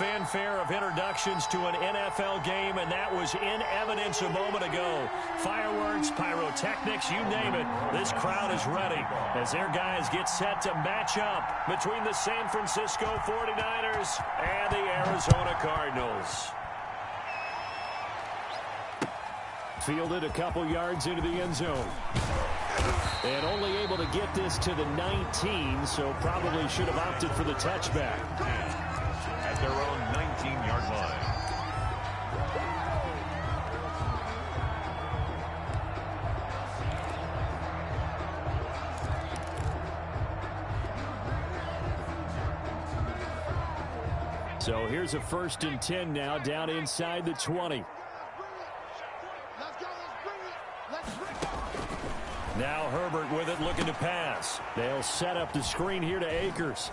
fanfare of introductions to an NFL game, and that was in evidence a moment ago. Fireworks, pyrotechnics, you name it. This crowd is ready as their guys get set to match up between the San Francisco 49ers and the Arizona Cardinals. Fielded a couple yards into the end zone. And only able to get this to the 19, so probably should have opted for the touchback. At their own 19-yard line. So here's a 1st and 10 now, down inside the 20. Now Herbert with it, looking to pass. They'll set up the screen here to Akers.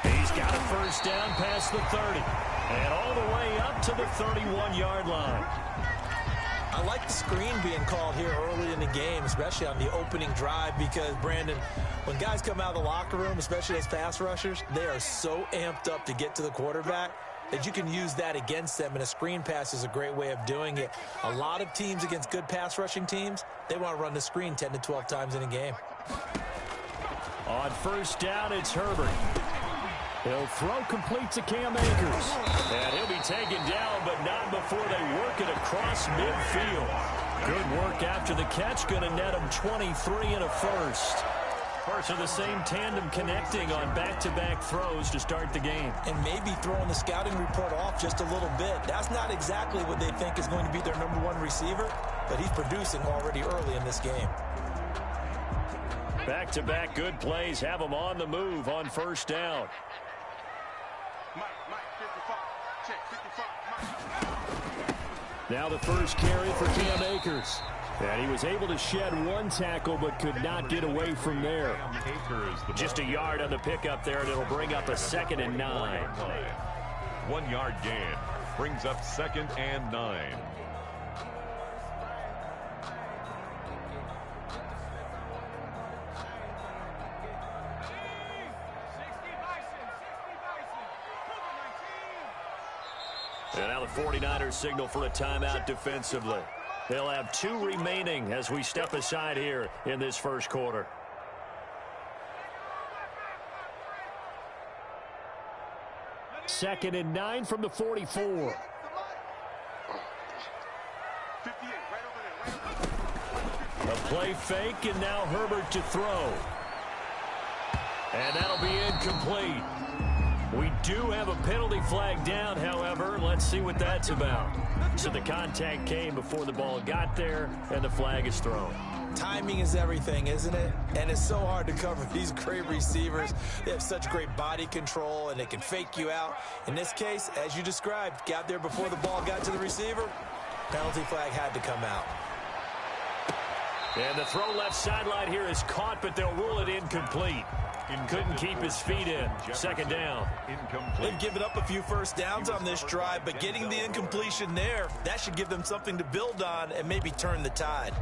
He's got a 1st down past the 30. And all the way up to the 31-yard line. I like the screen being called here early in the game, especially on the opening drive, because, Brandon, when guys come out of the locker room, especially those pass rushers, they are so amped up to get to the quarterback that you can use that against them, and a screen pass is a great way of doing it. A lot of teams against good pass rushing teams, they want to run the screen 10 to 12 times in a game. On 1st down, it's Herbert. He'll throw complete to Cam Akers. And he'll be taken down, but not before they work it across midfield. Good work after the catch, going to net him 23 and a 1st. Parts of the same tandem connecting on back-to-back throws to start the game. And maybe throwing the scouting report off just a little bit. That's not exactly what they think is going to be their #1 receiver, but he's producing already early in this game. Back-to-back good plays have him on the move on 1st down. Now the 1st carry for Cam Akers. And he was able to shed 1 tackle but could not get away from there. Just a yard on the pickup there, and it'll bring up a 2nd and 9. 1 yard gain brings up 2nd and 9. And now the 49ers signal for a timeout defensively. They'll have 2 remaining as we step aside here in this 1st quarter. Second and 9 from the 44. A play fake, and now Herbert to throw. And that'll be incomplete. We do have a penalty flag down, however. Let's see what that's about. So the contact came before the ball got there, and the flag is thrown. Timing is everything, isn't it? And it's so hard to cover these great receivers. They have such great body control, and they can fake you out. In this case, as you described, got there before the ball got to the receiver. Penalty flag had to come out. And the throw left sideline here is caught, but they'll rule it incomplete. Couldn't keep his feet in. 2nd down. They've given up a few 1st downs on this drive, but getting the incompletion there, that should give them something to build on and maybe turn the tide.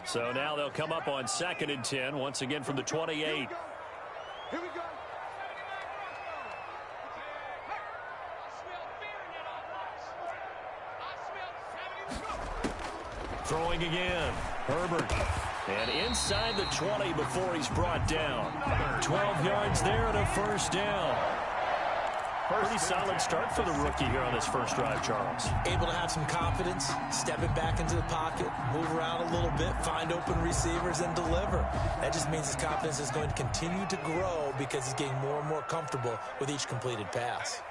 So now they'll come up on 2nd and 10, once again from the 28. Here we go. Throwing again. Herbert. And inside the 20 before he's brought down. 12 yards there and a 1st down. Pretty solid start for the rookie here on this 1st drive, Charles. Able to have some confidence, stepping back into the pocket, move around a little bit, find open receivers, and deliver. That just means his confidence is going to continue to grow because he's getting more and more comfortable with each completed pass.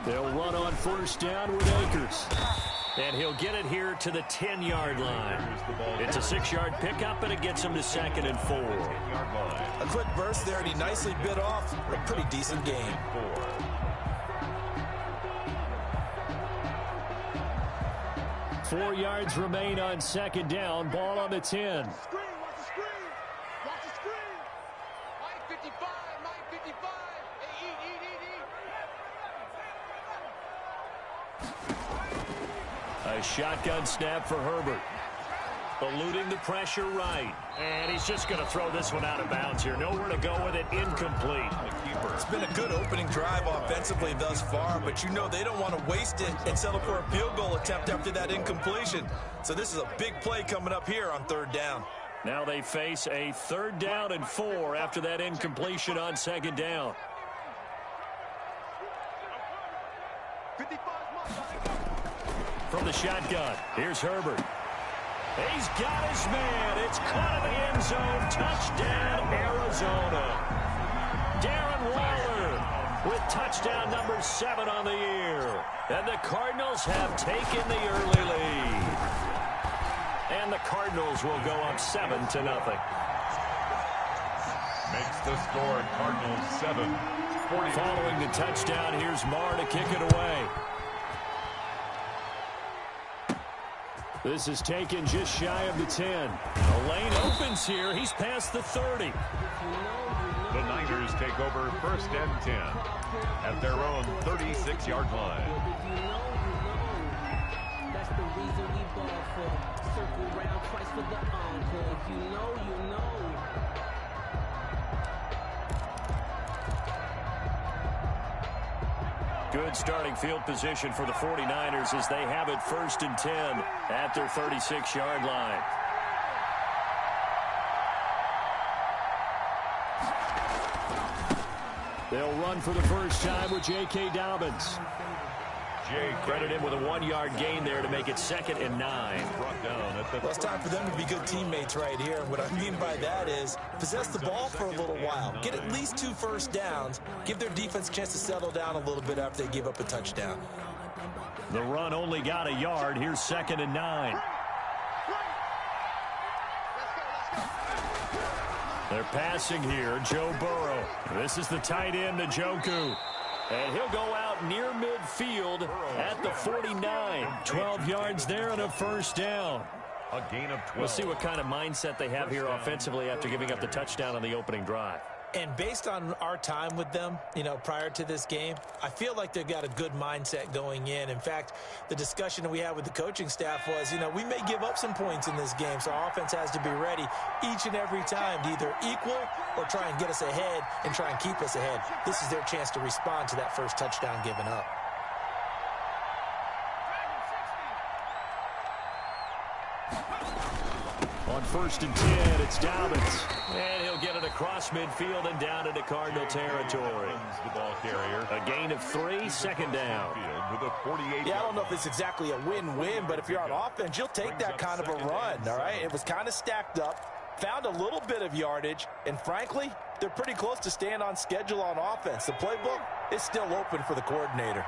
They'll run on 1st down with Akers. And he'll get it here to the 10-yard line. It's a 6-yard pickup, and it gets him to 2nd and 4. A quick burst there, and he nicely bit off a pretty decent game. 4 yards remain on 2nd down. Ball on the 10. A shotgun snap for Herbert. Eluding the pressure right. And he's just going to throw this one out of bounds here. Nowhere to go with it. Incomplete. It's been a good opening drive offensively thus far, but you know they don't want to waste it and settle for a field goal attempt after that incompletion. So this is a big play coming up here on third down. Now they face a 3rd down and 4 after that incompletion on 2nd down. From the shotgun, here's Herbert. He's got his man. It's caught in the end zone. Touchdown, Arizona. Darren Waller with touchdown number 7 on the year. And the Cardinals have taken the early lead. And the Cardinals will go up 7-0. Makes the score Cardinals 7. Following the touchdown, here's Marr to kick it away. This is taken just shy of the 10. The lane opens here. He's past the 30. The Niners take over 1st and 10 at their own 36-yard line. That's the reason we ball for. Circle round twice for the encore. If you know, you know. Good starting field position for the 49ers as they have it 1st and 10 at their 36-yard line. They'll run for the first time with J.K. Dobbins. Credit him with a 1-yard gain there to make it 2nd and 9. Well, it's time for them to be good teammates right here. What I mean by that is possess the ball for a little while. Get at least 2 first downs. Give their defense a chance to settle down a little bit after they give up a touchdown. The run only got a yard. Here's 2nd and 9. They're passing here. Joe Burrow. This is the tight end, Njoku. And he'll go out near midfield at the 49. 12 yards there and a first down. A gain of 12. We'll see what kind of mindset they have here offensively after giving up the touchdown on the opening drive. And based on our time with them, you know, prior to this game, I feel like they've got a good mindset going in. In fact, the discussion that we had with the coaching staff was, you know, we may give up some points in this game, so our offense has to be ready each and every time to either equal or try and get us ahead and try and keep us ahead. This is their chance to respond to that first touchdown given up. On 1st and 10, it's Dobbins. And he'll get it across midfield and down into Cardinal territory. The ball carrier. A gain of 3, 2nd down. With a 48. Yeah, I don't know if it's exactly a win-win, but if you're on offense, you'll take that kind of a run, all right? It was kind of stacked up, found a little bit of yardage, and frankly, they're pretty close to staying on schedule on offense. The playbook is still open for the coordinator.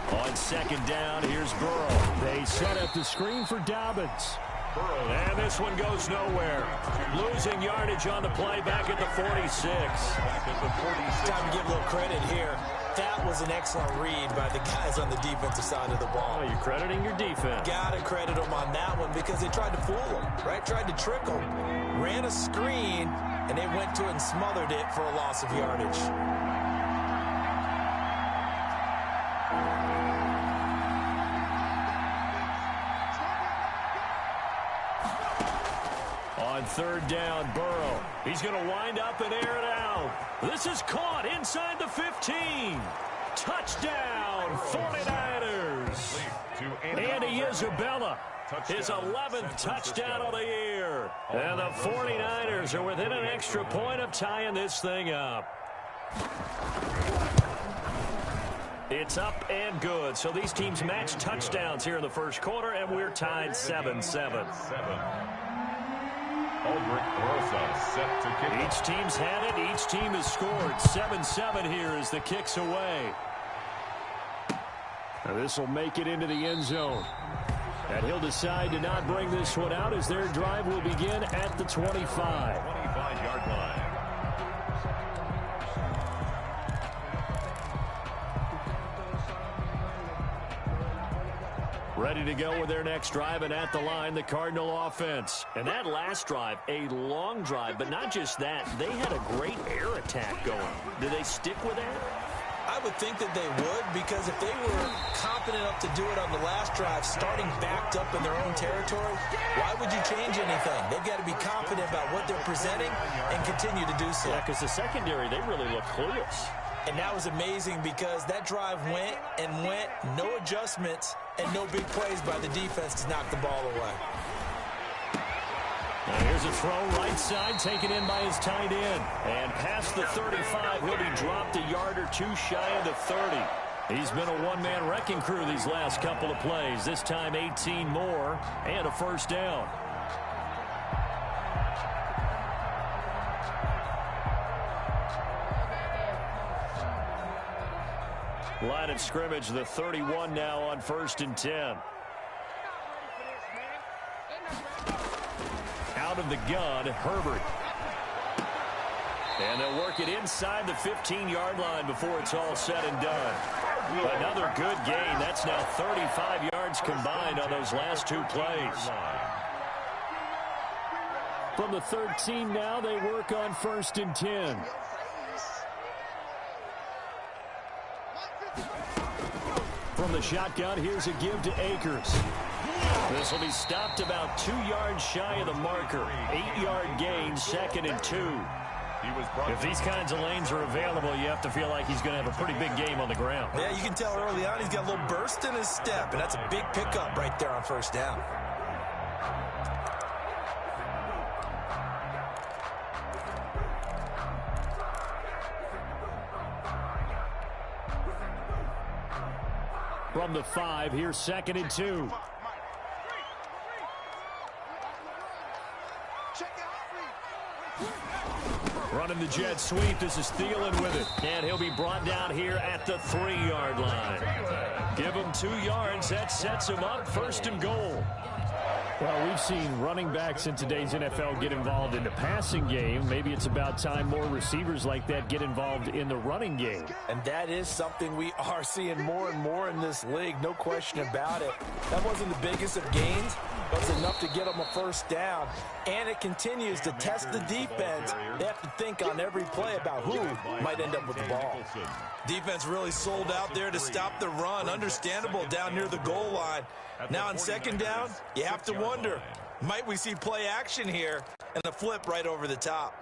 On 2nd down, here's Burrow. They set up the screen for Dobbins. And this one goes nowhere. Losing yardage on the play back at the 46. Time to give a little credit here. That was an excellent read by the guys on the defensive side of the ball. Oh, you're crediting your defense. Got to credit them on that one because they tried to fool them, right? Tried to trick them. Ran a screen, and they went to it and smothered it for a loss of yardage. On 3rd down, Burrow. He's going to wind up and air it out. This is caught inside the 15. Touchdown, 49ers. Andy Isabella, his 11th touchdown of the year. And the 49ers are within an extra point of tying this thing up. It's up and good. So these teams match touchdowns here in the first quarter, and we're tied 7-7. Set to kick. Each team's had it. Each team has scored. 7-7 here as the kick's away. Now this will make it into the end zone. And he'll decide to not bring this one out as their drive will begin at the 25. 25-yard line. Ready to go with their next drive, and at the line, the Cardinal offense. And that last drive, a long drive, but not just that. They had a great air attack going. Do they stick with that? I I would think that they would, because if they were confident enough to do it on the last drive, starting backed up in their own territory, why would you change anything? They've got to be confident about what they're presenting and continue to do so. Yeah, because the secondary, they really look clueless. And that was amazing because that drive went and went, no adjustments and no big plays by the defense to knock the ball away. Now here's a throw right side, taken in by his tight end. And past the 35, he'll be dropped a yard or two shy of the 30. He's been a one-man wrecking crew these last couple of plays. This time 18 more and a first down. Line of scrimmage, the 31 now on 1st and 10. Out of the gun, Herbert. And they'll work it inside the 15-yard line before it's all said and done. Another good gain. That's now 35 yards combined on those last two plays. From the 13 now, they work on 1st and 10. From the shotgun, here's a give to Akers. This will be stopped about 2 yards shy of the marker. 8-yard gain, 2nd and 2. If these kinds of lanes are available, you have to feel like he's going to have a pretty big game on the ground. Yeah, you can tell early on he's got a little burst in his step, and that's a big pickup right there on 1st down. From the 5, here's 2nd and 2. Running the jet sweep. This is Thielen with it. And he'll be brought down here at the 3-yard line. Give him 2 yards. That sets him up 1st and goal. Well, we've seen running backs in today's NFL get involved in the passing game. Maybe it's about time more receivers like that get involved in the running game. And that is something we are seeing more and more in this league, no question about it. That wasn't the biggest of gains, but it's enough to get them a 1st down. And it continues to test the defense. They have to think on every play about who might end up with the ball. Defense really sold out there to stop the run. Understandable down near the goal line. Now on 2nd down, you have to wonder, might we see play action here and a flip right over the top?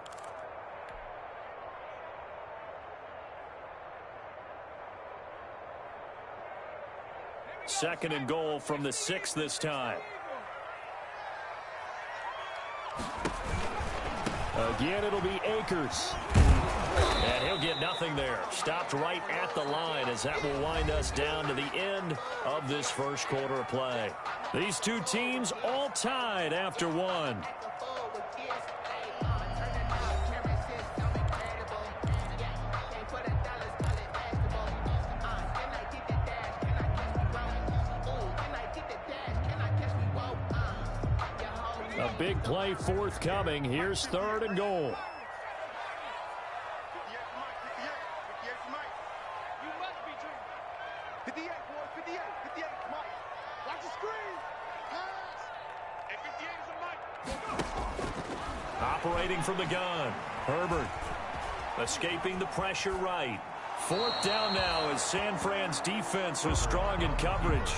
Second and goal from the 6 this time. Again, it'll be Akers. And he'll get nothing there. Stopped right at the line as that will wind us down to the end of this first quarter of play. These two teams all tied after one. A big play forthcoming. Here's 3rd and goal. Operating from the gun, Herbert escaping the pressure right. 4th down now as San Fran's defense was strong in coverage.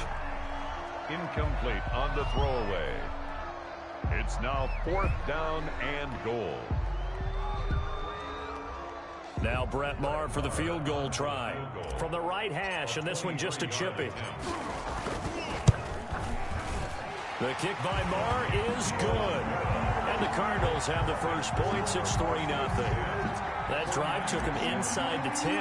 Incomplete on the throwaway. It's now 4th down and goal. Now Brett Maher for the field goal try. From the right hash, and this one just a chippy. The kick by Maher is good. And the Cardinals have the first points. It's 3-0. That drive took him inside the 10.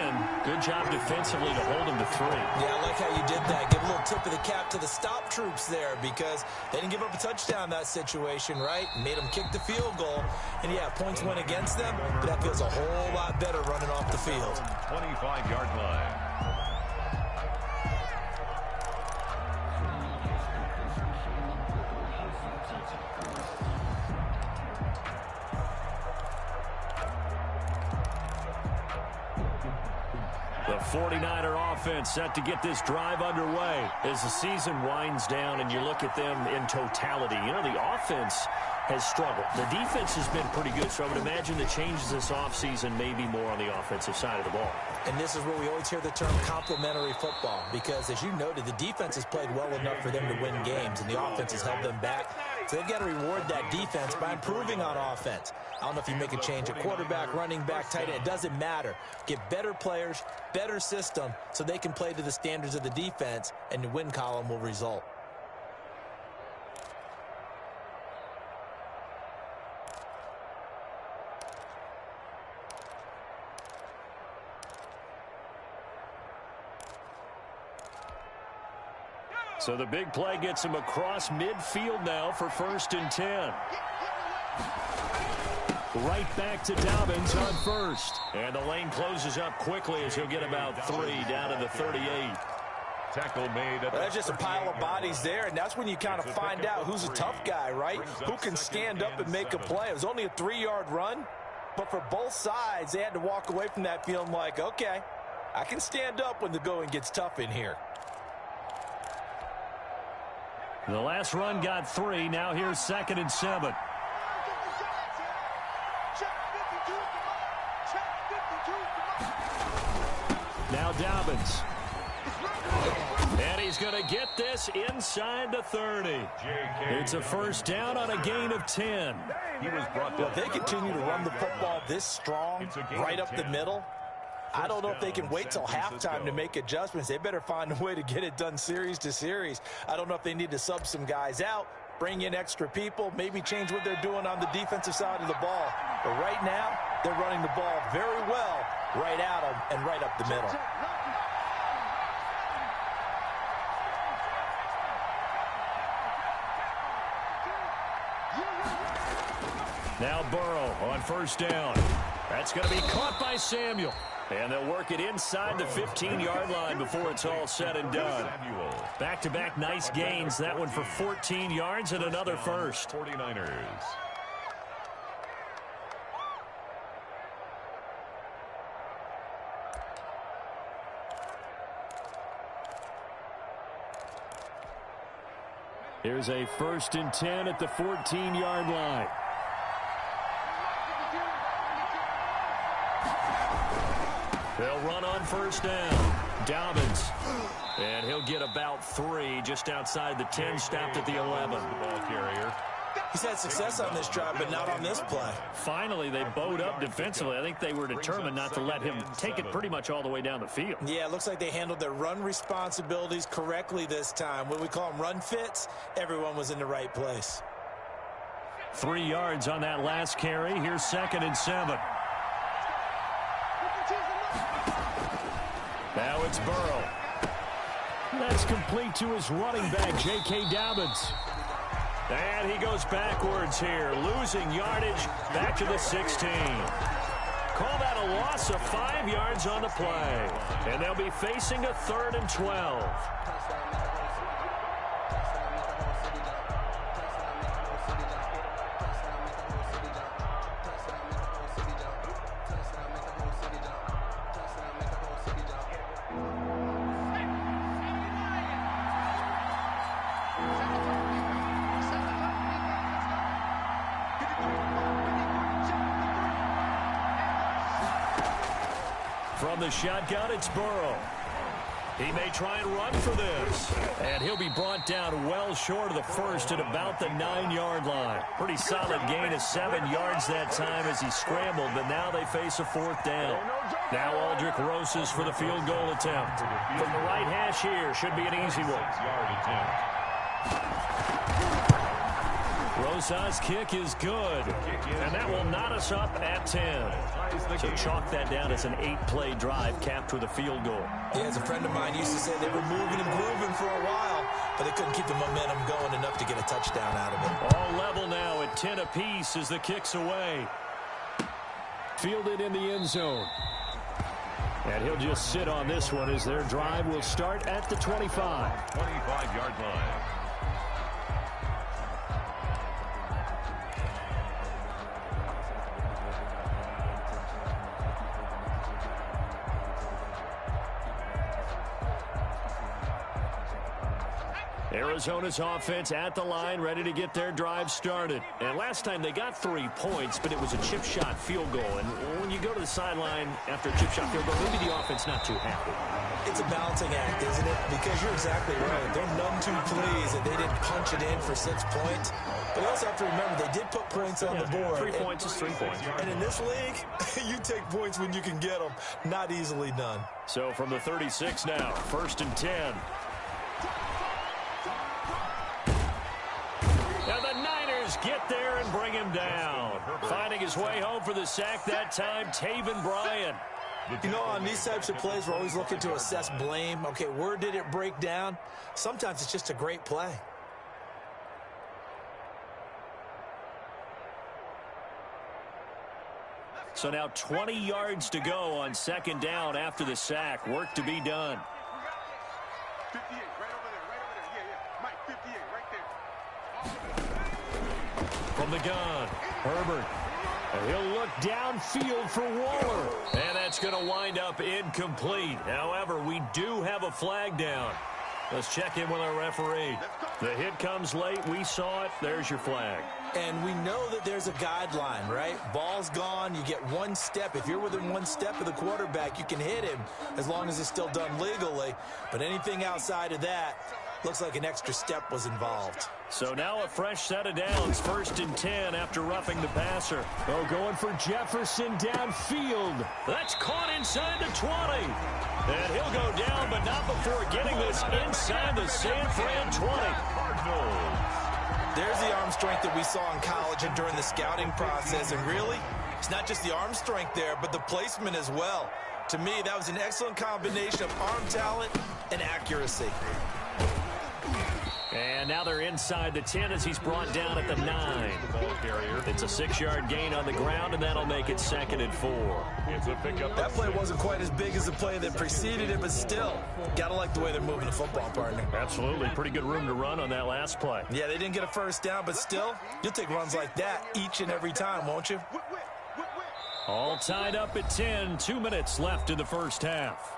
Good job defensively to hold him to 3. Yeah, I like how you did that. Give a little tip of the cap to the stop troops there because they didn't give up a touchdown in that situation, right? Made them kick the field goal. And, yeah, points went against them, but that feels a whole lot better running off the field. 25-yard line. The 49er offense set to get this drive underway as the season winds down and you look at them in totality. You know, the offense has struggled. The defense has been pretty good, so I would imagine the changes this offseason may be more on the offensive side of the ball. And this is where we always hear the term complementary football, because as you noted, the defense has played well enough for them to win games, and the offense has held them back. So they've got to reward that defense by improving on offense. I don't know if you make a change at quarterback, running back, tight end. It doesn't matter. Get better players, better system, so they can play to the standards of the defense, and the win column will result. So the big play gets him across midfield now for 1st and 10. Right back to Dobbins on 1st. And the lane closes up quickly as he'll get about 3 down to the 38. Tackle made. That's just a pile of bodies there, and that's when you kind of find out who's a tough guy, right? Who can stand up and make a play. It was only a 3-yard run, but for both sides, they had to walk away from that feeling like, okay, I can stand up when the going gets tough in here. The last run got 3. Now here's 2nd and 7. Now Dobbins. And he's going to get this inside the 30. It's a 1st down on a gain of 10. He was brought Well, if they continue to run the football this strong, right up the middle, I don't know if they can wait till halftime to make adjustments. They better find a way to get it done series to series. I don't know if they need to sub some guys out, bring in extra people, maybe change what they're doing on the defensive side of the ball. But right now, they're running the ball very well right at them and right up the middle. Now Burrow on 1st down. That's going to be caught by Samuel. And they'll work it inside the 15-yard line before it's all said and done. Back-to-back nice gains. That one for 14 yards and another 1st. 49ers. Here's a 1st and 10 at the 14-yard line. They'll run on 1st down. Dobbins. And he'll get about 3 just outside the 10, stopped at the 11. The ball carrier. He's had success on this drive, but not on this play. Finally, they bowed up defensively. I think they were determined not to let him take it pretty much all the way down the field. Yeah, it looks like they handled their run responsibilities correctly this time. When we call them run fits, everyone was in the right place. 3 yards on that last carry. Here's 2nd and 7. Now it's Burrow. That's complete to his running back, J.K. Dobbins. And he goes backwards here, losing yardage back to the 16. Call that a loss of 5 yards on the play. And they'll be facing a 3rd and 12. From the shotgun, it's Burrow. He may try and run for this. And he'll be brought down well short of the 1st at about the 9-yard line. Pretty solid gain of 7 yards that time as he scrambled, but now they face a 4th down. Now Aldrick Rosas for the field goal attempt. From the right hash here, should be an easy one. 6-yard attempt. Rosas' kick is good, and that will knot us up at 10. So chalk that down as an 8-play drive capped with a field goal. Yeah, as a friend of mine used to say, they were moving and grooving for a while, but they couldn't keep the momentum going enough to get a touchdown out of it. All level now at 10 apiece as the kick's away. Fielded in the end zone. And he'll just sit on this one as their drive will start at the 25. 25-yard line. Arizona's offense at the line, ready to get their drive started. And last time they got 3 points, but it was a chip shot field goal. And when you go to the sideline after a chip shot field goal, maybe the offense not too happy. It's a balancing act, isn't it? Because you're exactly right. They're none too pleased that they didn't punch it in for 6 points. But you also have to remember, they did put points on the board. 3 points is 3 points. And in this league, you take points when you can get them. Not easily done. So from the 36 now, 1st and 10. And the Niners get there and bring him down. Finding his way home for the sack that time, Taven Bryan. You know, on these types of plays, we're always looking to assess blame. Okay, where did it break down? Sometimes it's just a great play. So now 20 yards to go on 2nd down after the sack. Work to be done. 58, right over there. Yeah. Mike, 58, right there. From the gun, Herbert. And he'll look downfield for Waller. And that's going to wind up incomplete. However, we do have a flag down. Let's check in with our referee. The hit comes late. We saw it. There's your flag. And we know that there's a guideline, right? Ball's gone. You get 1 step. If you're within 1 step of the quarterback, you can hit him as long as it's still done legally. But anything outside of that, looks like an extra step was involved. So now a fresh set of downs. 1st and 10 after roughing the passer. Oh, going for Jefferson downfield. That's caught inside the 20. And he'll go down, but not before getting this inside the San Fran 20. There's the arm strength that we saw in college and during the scouting process. And really, it's not just the arm strength there, but the placement as well. To me, that was an excellent combination of arm talent and accuracy. And now they're inside the 10 as he's brought down at the 9. It's a 6-yard gain on the ground, and that'll make it 2nd and 4. That play wasn't quite as big as the play that preceded it, but still, gotta like the way they're moving the football, partner. Absolutely. Pretty good room to run on that last play. Yeah, they didn't get a 1st down, but still, you'll take runs like that each and every time, won't you? All tied up at 10. 2 minutes left in the 1st half.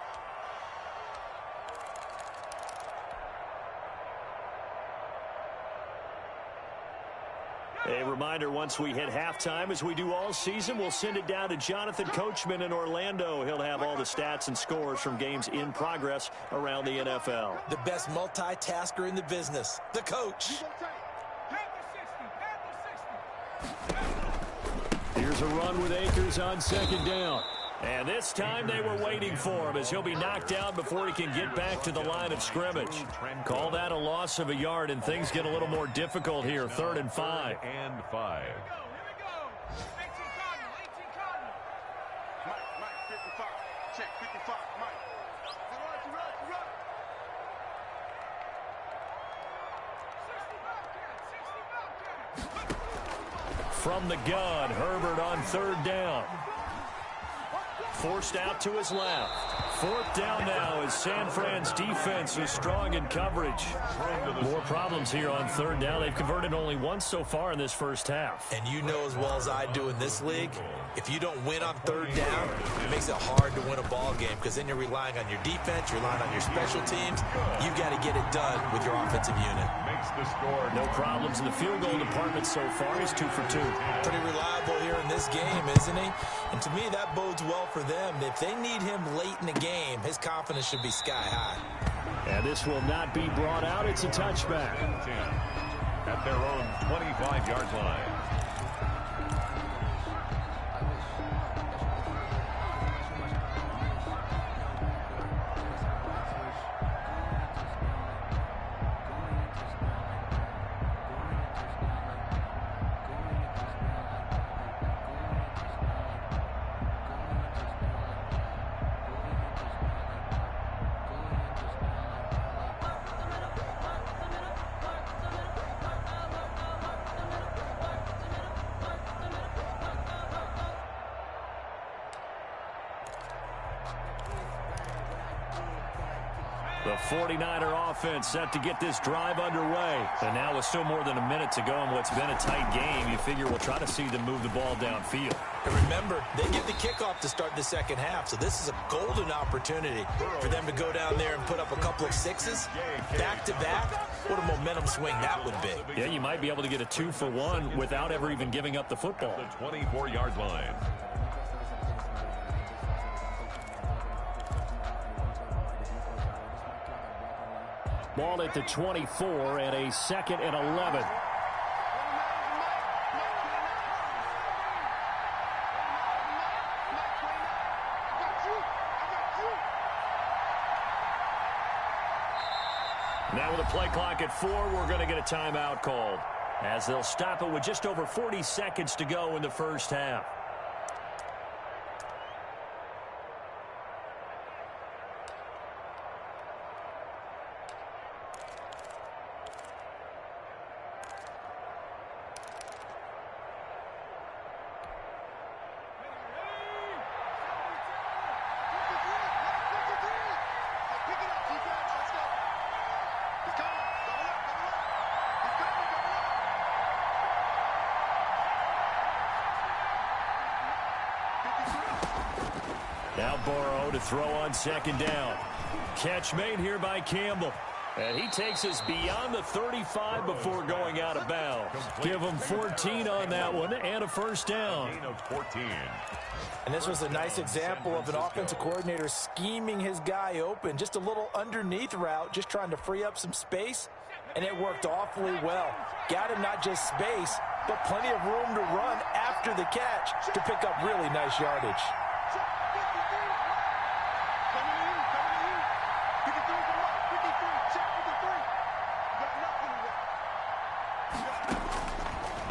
A reminder, once we hit halftime, as we do all season, we'll send it down to Jonathan Coachman in Orlando. He'll have all the stats and scores from games in progress around the NFL. The best multitasker in the business, the coach. Here's a run with Akers on 2nd down. And this time they were waiting for him as he'll be knocked down before he can get back to the line of scrimmage. Call that a loss of a yard, and things get a little more difficult here. 3rd and 5. And 5. Here we go. 18 Cardinal. Mike, 55. Check, 55. Mike. Run. 60 Bobcat. From the gun, Herbert on 3rd down. Forced out to his left. 4th down now as San Fran's defense is strong in coverage. More problems here on 3rd down. They've converted only once so far in this 1st half. And you know as well as I do in this league, if you don't win on 3rd down, it makes it hard to win a ball game because then you're relying on your defense, you're relying on your special teams. You got to get it done with your offensive unit. Makes the score. No problems in the field goal department so far. He's 2 for 2. Pretty reliable here in this game, isn't he? And to me, that bodes well for them. If they need him late in the game, his confidence should be sky high. And this will not be brought out. It's a touchback. 10 at their own 25-yard line. The 49er offense set to get this drive underway. And now with still more than a minute to go in what's been a tight game, you figure we'll try to see them move the ball downfield. And remember, they get the kickoff to start the second half, so this is a golden opportunity for them to go down there and put up a couple of sixes back-to-back. What a momentum swing that would be. Yeah, you might be able to get a 2-for-1 without ever even giving up the football. The 24-yard line. Ball at the 24 and a 2nd and 11. Now with a play clock at 4, we're going to get a timeout called, as they'll stop it with just over 40 seconds to go in the first half. Now Burrow to throw on 2nd down. Catch made here by Campbell. And he takes us beyond the 35 before going out of bounds. Give him 14 on that one and a first down. Of 14. And this was a nice example of an offensive coordinator scheming his guy open. Just a little underneath route, just trying to free up some space. And it worked awfully well. Got him not just space, but plenty of room to run after the catch to pick up really nice yardage.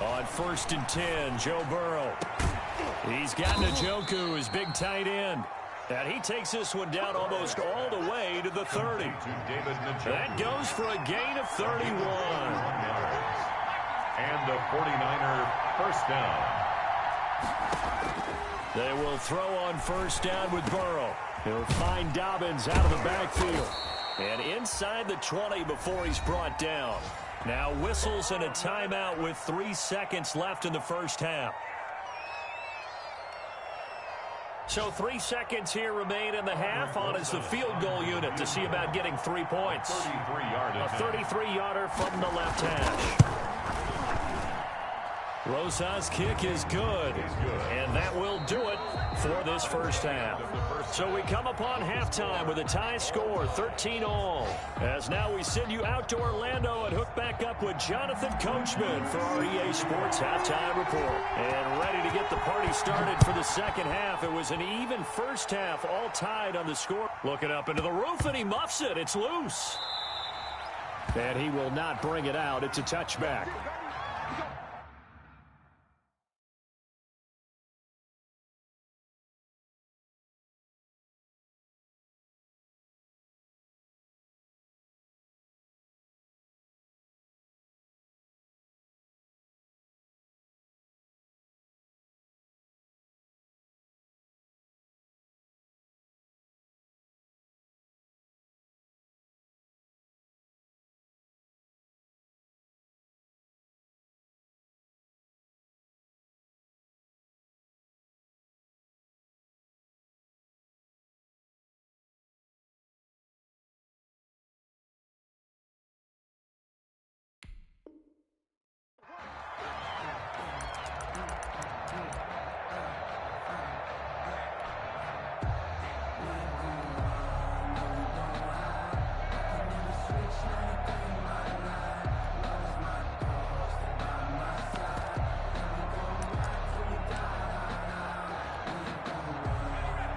On 1st and 10, Joe Burrow. He's got Njoku, his big tight end. And he takes this one down almost all the way to the 30. That goes for a gain of 31. And the 49er first down. They will throw on 1st down with Burrow. He'll find Dobbins out of the backfield. And inside the 20 before he's brought down. Now whistles and a timeout with 3 seconds left in the first half. So 3 seconds here remain in the half. On is the field goal unit to see about getting 3 points. 33-yarder. A 33-yarder from the left hash. Rosa's kick is good. And that will do it for this first half. So we come upon halftime with a tie score, 13-all. As now we send you out to Orlando and hook back up with Jonathan Coachman for our EA Sports Halftime Report. And ready to get the party started for the second half. It was an even first half, all tied on the score. Looking up into the roof, and he muffs it. It's loose. And he will not bring it out. It's a touchback.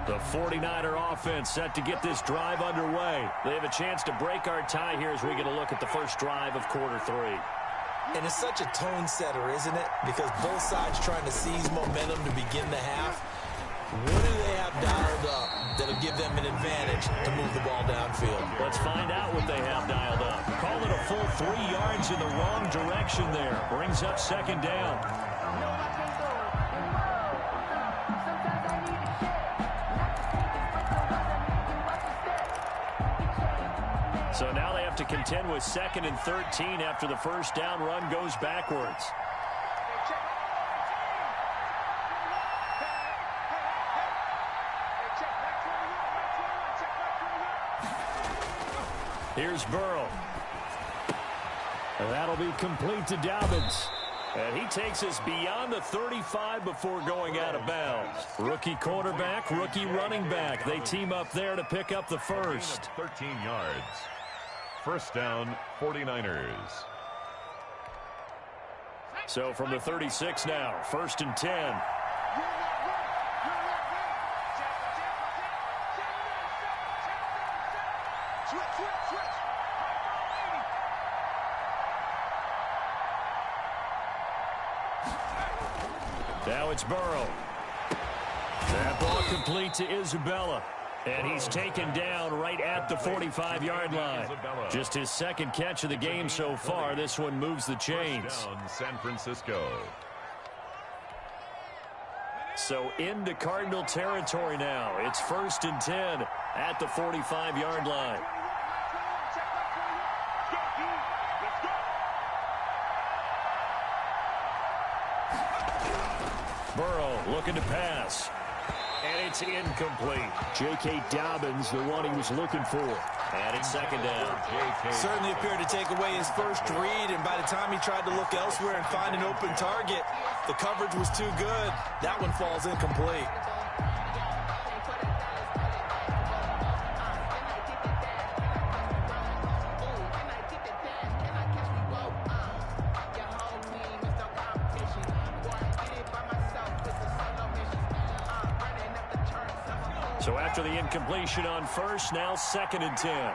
The 49er offense set to get this drive underway. They have a chance to break our tie here as we get a look at the first drive of quarter 3. And it's such a tone setter, isn't it? Because both sides trying to seize momentum to begin the half. What do they have dialed up that'll give them an advantage to move the ball downfield? Let's find out what they have dialed up. Call it a full 3 yards in the wrong direction there. Brings up 2nd down. So now they have to contend with 2nd and 13 after the first down run goes backwards. Here's Burrow. That'll be complete to Dobbins. And he takes us beyond the 35 before going out of bounds. Rookie quarterback, rookie running back. They team up there to pick up the first. 13 yards. First down, 49ers. So from the 36 now, 1st and 10. Now it's Burrow. That ball complete to Isabella. And he's taken down right at the 45-yard line. Just his second catch of the game so far. This one moves the chains. Down, San Francisco. So into Cardinal territory now. It's 1st and 10 at the 45-yard line. Burrow looking to pass. And it's incomplete. J.K. Dobbins, the one he was looking for. And it's 2nd down. Certainly appeared to take away his first read, and by the time he tried to look elsewhere and find an open target, the coverage was too good. That one falls incomplete. So after the incompletion on first, now 2nd and 10.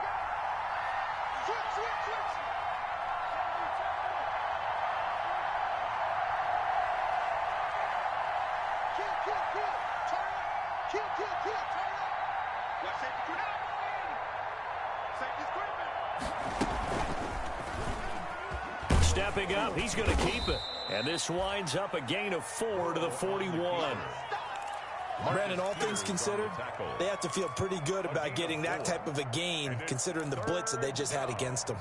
Stepping up, he's going to keep it. And this winds up a gain of 4 to the 41. Brandon, all things considered, they have to feel pretty good about getting that type of a gain, considering the blitz that they just had against them.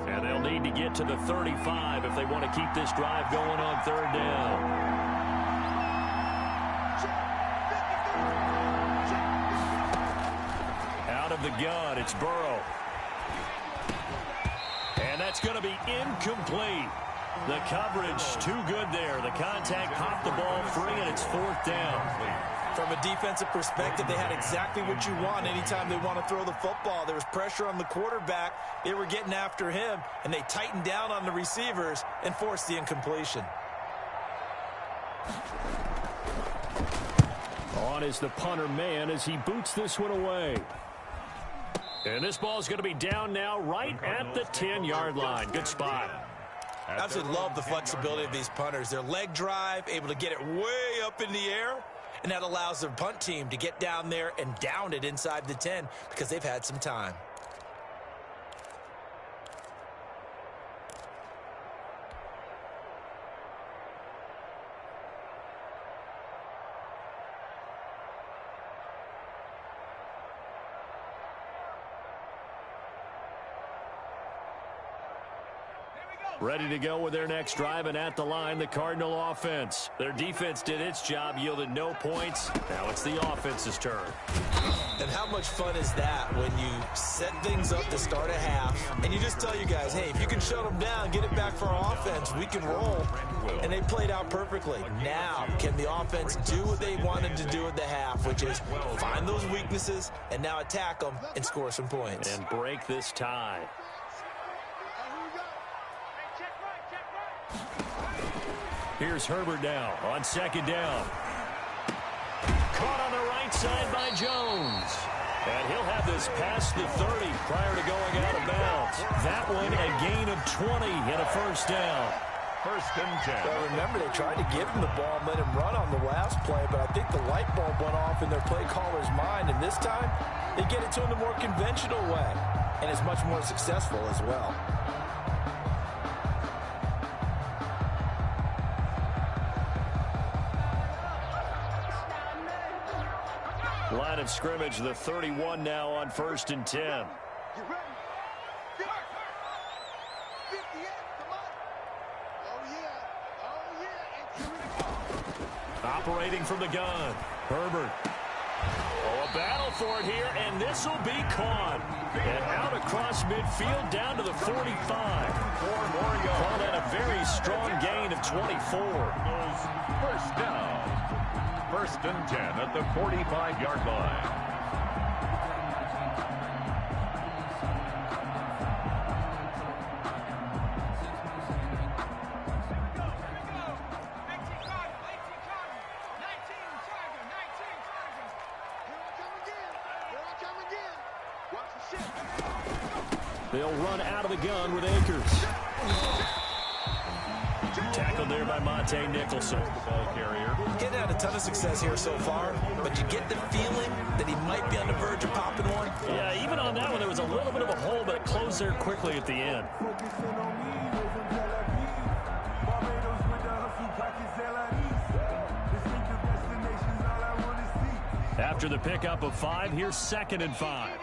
And they'll need to get to the 35 if they want to keep this drive going on 3rd down. Out of the gun, it's Burrow. And that's going to be incomplete. The coverage too good there. The contact popped the ball free, and it's 4th down. From a defensive perspective, they had exactly what you want anytime they want to throw the football. There was pressure on the quarterback. They were getting after him, and they tightened down on the receivers and forced the incompletion. On is the punter man as he boots this one away. And this ball is going to be down now right at the 10-yard line. Good spot. Absolutely love the flexibility of these punters. Their leg drive, able to get it way up in the air, and that allows their punt team to get down there and down it inside the 10 because they've had some time. Ready to go with their next drive, and at the line, the Cardinal offense. Their defense did its job, yielded no points. Now it's the offense's turn. And how much fun is that when you set things up to start a half, and you just tell you guys, hey, if you can shut them down, get it back for our offense, we can roll. And they played out perfectly. Now, can the offense do what they wanted to do at the half, which is find those weaknesses and now attack them and score some points. And break this tie. Here's Herbert now on 2nd down. Caught on the right side by Jones. And he'll have this past the 30 prior to going out of bounds. That one a gain of 20 and a 1st down. 1st and 10. Well, remember, they tried to give him the ball and let him run on the last play, but I think the light bulb went off in their play caller's mind, and this time they get it to him the more conventional way, and it's much more successful as well. Line of scrimmage, the 31 now on 1st and 10. Operating from the gun, Herbert. Oh, a battle for it here, and this will be caught. And out across midfield down to the 45. 4 more yards. Call that a very strong gain of 24. First down. 1st and 10 at the 45-yard line. They'll run out of the gun with Akers. Tackled there by Monte Nicholson. The ball carrier. Getting had a ton of success here so far, but you get the feeling that he might be on the verge of popping one. Yeah, even on that one, there was a little bit of a hole, but it closed there quickly at the end. After the pickup of 5, here's 2nd and 5.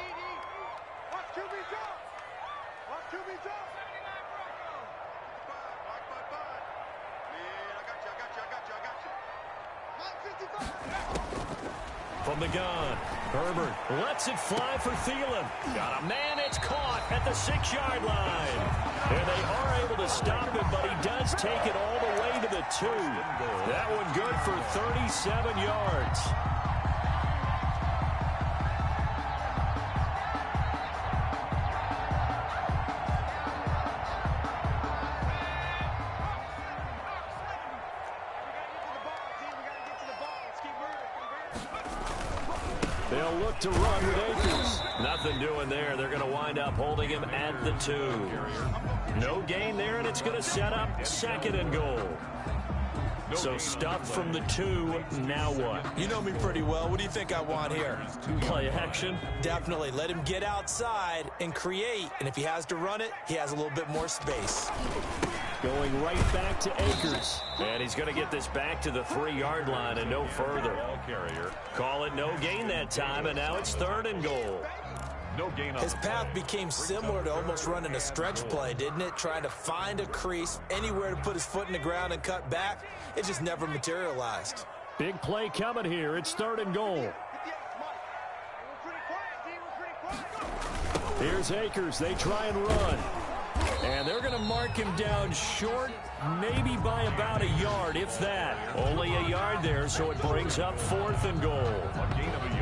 From the gun, Herbert lets it fly for Thielen. Got a man, it's caught at the 6-yard line. And they are able to stop him, but he does take it all the way to the 2. That one good for 37 yards. They'll look to run with Akers. Nothing doing there. They're going to wind up holding him at the 2. No gain there, and it's going to set up 2nd and goal. So stuffed from the 2. Now what? You know me pretty well. What do you think I want here? Play action. Definitely. Let him get outside and create. And if he has to run it, he has a little bit more space. Going right back to Akers. And he's going to get this back to the 3-yard line and no further. Call it no gain that time, and now it's 3rd and goal. No gain on His path became similar to almost running a stretch play, didn't it? Trying to find a crease, anywhere to put his foot in the ground and cut back. It just never materialized. Big play coming here. It's 3rd and goal. Here's Akers. They try and run. And they're going to mark him down short, maybe by about a yard, if that. Only a yard there, so it brings up 4th and goal.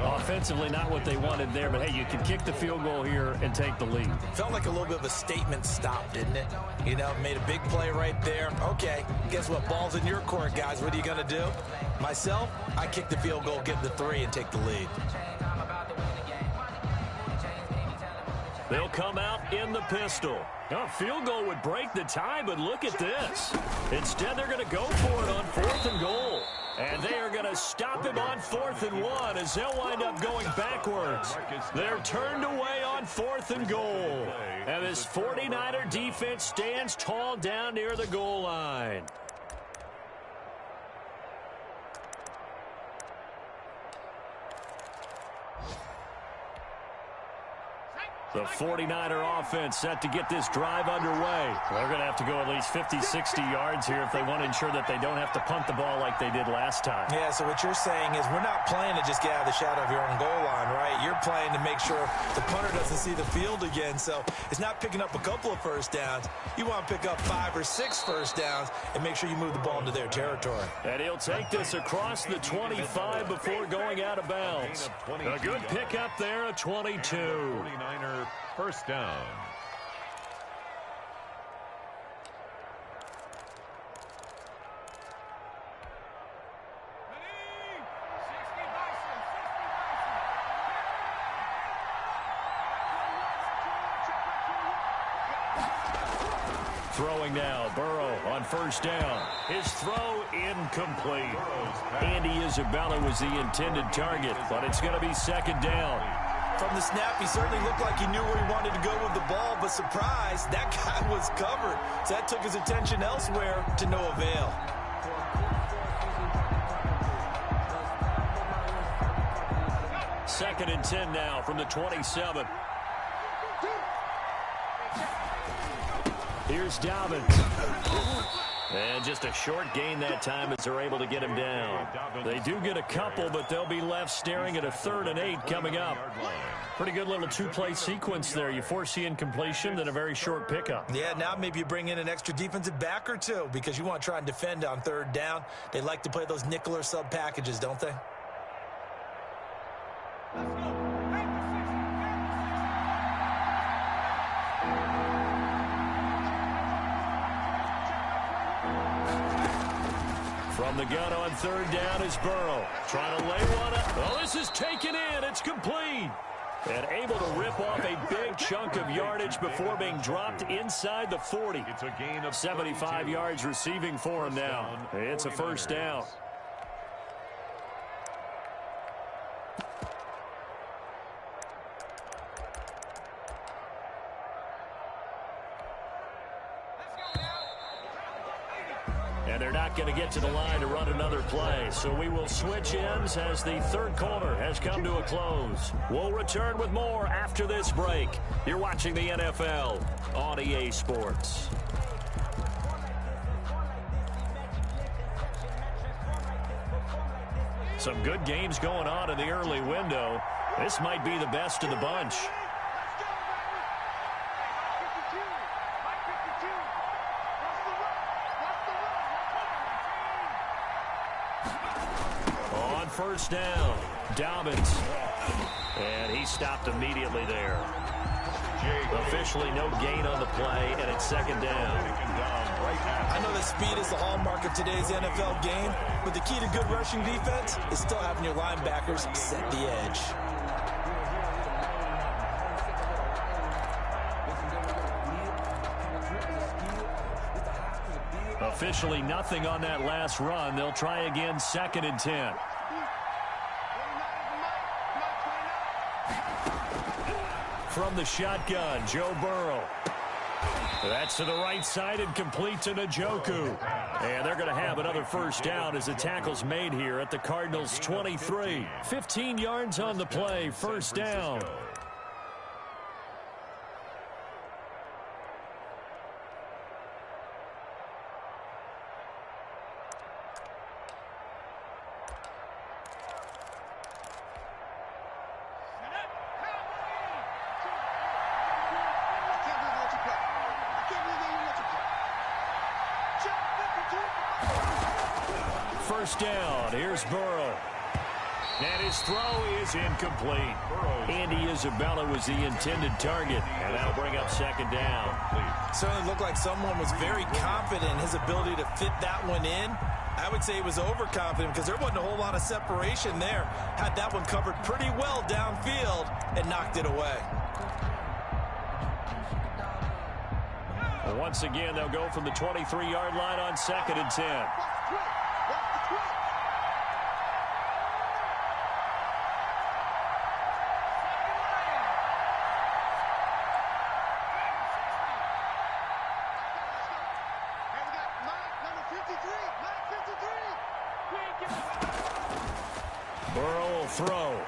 Offensively, not what they wanted there, but hey, you can kick the field goal here and take the lead. Felt like a little bit of a statement stop, didn't it? You know, made a big play right there. Okay, guess what? Ball's in your court, guys. What are you going to do? Myself, I kick the field goal, get the 3, and take the lead. They'll come out in the pistol. A field goal would break the tie, but look at this. Instead, they're going to go for it on 4th and goal. And they are going to stop him on 4th and 1 as they'll wind up going backwards. They're turned away on 4th and goal. And this 49er defense stands tall down near the goal line. The 49er offense set to get this drive underway. They're going to have to go at least 50, 60 yards here if they want to ensure that they don't have to punt the ball like they did last time. Yeah, so what you're saying is we're not playing to just get out of the shadow of your own goal line, right? You're playing to make sure the punter doesn't see the field again. So it's not picking up a couple of first downs. You want to pick up 5 or 6 first downs and make sure you move the ball into their territory. And he'll take this across the 25 before going out of bounds. A good pickup there at 22. 49er first down. Throwing now, Burrow on first down. His throw incomplete. Andy Isabella was the intended target, but it's going to be 2nd down. From the snap, he certainly looked like he knew where he wanted to go with the ball, but surprise, that guy was covered. So that took his attention elsewhere to no avail. Second and 10 now from the 27. Here's Dobbins. And just a short gain that time as they're able to get him down. They do get a couple, but they'll be left staring at a 3rd and 8 coming up. Pretty good little two-play sequence there. You force the incompletion, then a very short pickup. Yeah, now maybe you bring in an extra defensive back or two because you want to try and defend on 3rd down. They like to play those nickel or sub packages, don't they? From the gun on 3rd down is Burrow. Trying to lay one up. Oh, this is taken in. It's complete. And able to rip off a big chunk of yardage before being dropped inside the 40. It's a gain of 75 yards receiving for him now. It's a 1st down. And they're not going to get to the line to run another play. So we will switch ends as the 3rd quarter has come to a close. We'll return with more after this break. You're watching the NFL on EA Sports. Some good games going on in the early window. This might be the best of the bunch. On 1st down, Dobbins. And he stopped immediately there. Officially no gain on the play, and it's 2nd down. I know that speed is the hallmark of today's NFL game, but the key to good rushing defense is still having your linebackers set the edge. Officially nothing on that last run. They'll try again, 2nd and 10. From the shotgun, Joe Burrow. That's to the right side and complete to Njoku. And they're going to have another 1st down as the tackle's made here at the Cardinals' 23. 15 yards on the play, 1st down. First down, here's Burrow. And his throw is incomplete. Andy Isabella was the intended target, and that'll bring up 2nd down. Certainly looked like someone was very confident in his ability to fit that one in. I would say he was overconfident because there wasn't a whole lot of separation there. Had that one covered pretty well downfield and knocked it away. Once again, they'll go from the 23-yard line on 2nd and 10. Burrow will throw.